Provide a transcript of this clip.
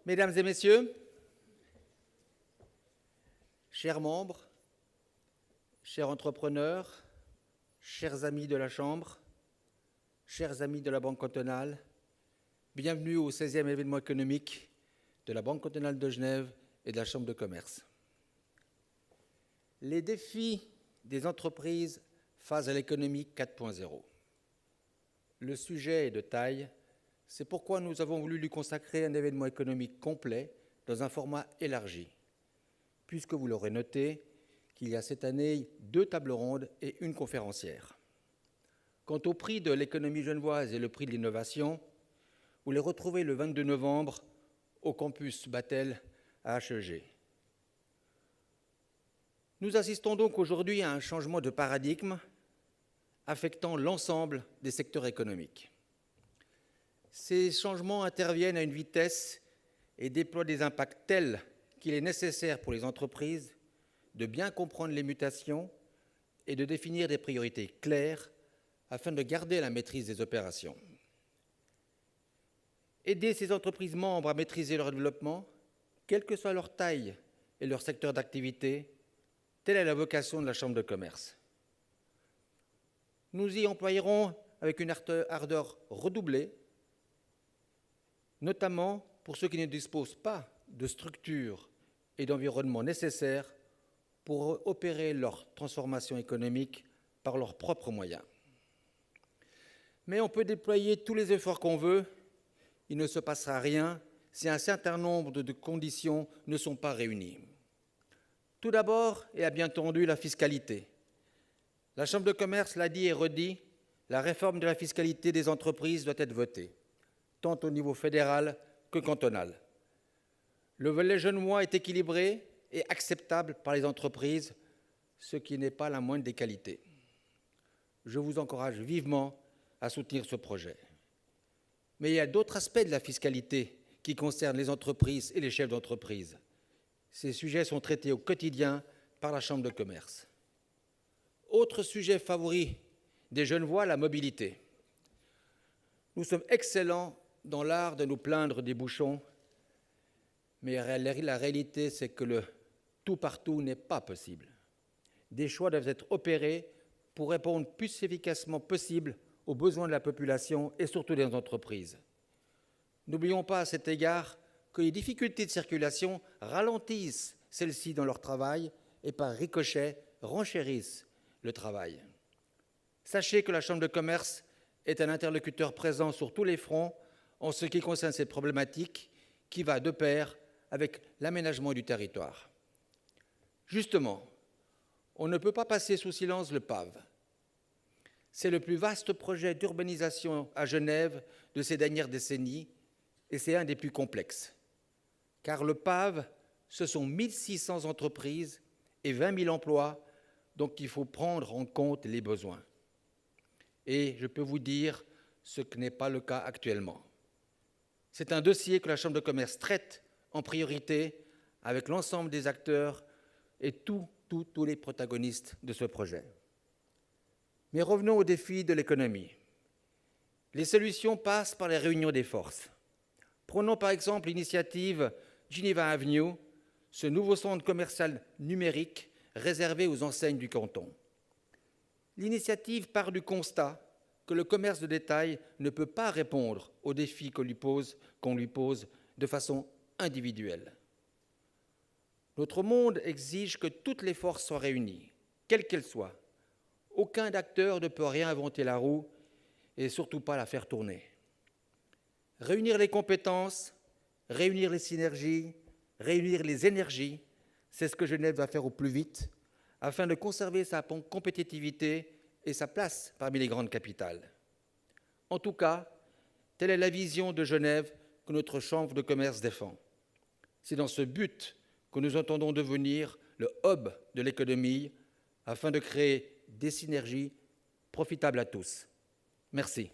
Mesdames et messieurs, chers membres, chers entrepreneurs, chers amis de la Chambre, chers amis de la Banque cantonale, bienvenue au 16e événement économique de la Banque cantonale de Genève et de la Chambre de commerce. Les défis des entreprises face à l'économie 4.0. Le sujet est de taille, c'est pourquoi nous avons voulu lui consacrer un événement économique complet dans un format élargi, puisque vous l'aurez noté qu'il y a cette année 2 tables rondes et une conférencière. Quant au prix de l'économie genevoise et le prix de l'innovation, vous les retrouvez le 22 novembre au campus Battelle à HEG. Nous assistons donc aujourd'hui à un changement de paradigme affectant l'ensemble des secteurs économiques. Ces changements interviennent à une vitesse et déploient des impacts tels qu'il est nécessaire pour les entreprises de bien comprendre les mutations et de définir des priorités claires afin de garder la maîtrise des opérations. Aider ces entreprises membres à maîtriser leur développement, quelle que soit leur taille et leur secteur d'activité, telle est la vocation de la Chambre de commerce. Nous y employerons avec une ardeur redoublée, notamment pour ceux qui ne disposent pas de structures et d'environnement nécessaires pour opérer leur transformation économique par leurs propres moyens. Mais on peut déployer tous les efforts qu'on veut, il ne se passera rien si un certain nombre de conditions ne sont pas réunies. Tout d'abord, et à bien entendu, la fiscalité. La Chambre de commerce l'a dit et redit, la réforme de la fiscalité des entreprises doit être votée, tant au niveau fédéral que cantonal. Le volet genevois est équilibré et acceptable par les entreprises, ce qui n'est pas la moindre des qualités. Je vous encourage vivement à soutenir ce projet. Mais il y a d'autres aspects de la fiscalité qui concernent les entreprises et les chefs d'entreprise. Ces sujets sont traités au quotidien par la Chambre de commerce. Autre sujet favori des Genevois, la mobilité. Nous sommes excellents dans l'art de nous plaindre des bouchons, mais la réalité, c'est que le tout partout n'est pas possible. Des choix doivent être opérés pour répondre le plus efficacement possible aux besoins de la population et surtout des entreprises. N'oublions pas à cet égard que les difficultés de circulation ralentissent celles-ci dans leur travail et par ricochet renchérissent le travail. Sachez que la Chambre de commerce est un interlocuteur présent sur tous les fronts en ce qui concerne cette problématique qui va de pair avec l'aménagement du territoire. Justement, on ne peut pas passer sous silence le PAV. C'est le plus vaste projet d'urbanisation à Genève de ces dernières décennies et c'est un des plus complexes. Car le PAV, ce sont 1600 entreprises et 20 000 emplois, donc il faut prendre en compte les besoins. Et je peux vous dire ce que n'est pas le cas actuellement. C'est un dossier que la Chambre de commerce traite en priorité avec l'ensemble des acteurs et tous les protagonistes de ce projet. Mais revenons au défi de l'économie. Les solutions passent par les réunions des forces. Prenons par exemple l'initiative Geneva Avenue, ce nouveau centre commercial numérique réservé aux enseignes du canton. L'initiative part du constat que le commerce de détail ne peut pas répondre aux défis qu'on lui pose de façon individuelle. Notre monde exige que toutes les forces soient réunies, quelles qu'elles soient. Aucun acteur ne peut réinventer la roue et surtout pas la faire tourner. Réunir les compétences, réunir les synergies, réunir les énergies, c'est ce que Genève va faire au plus vite afin de conserver sa compétitivité et sa place parmi les grandes capitales. En tout cas, telle est la vision de Genève que notre Chambre de commerce défend. C'est dans ce but que nous entendons devenir le hub de l'économie afin de créer des synergies profitables à tous. Merci.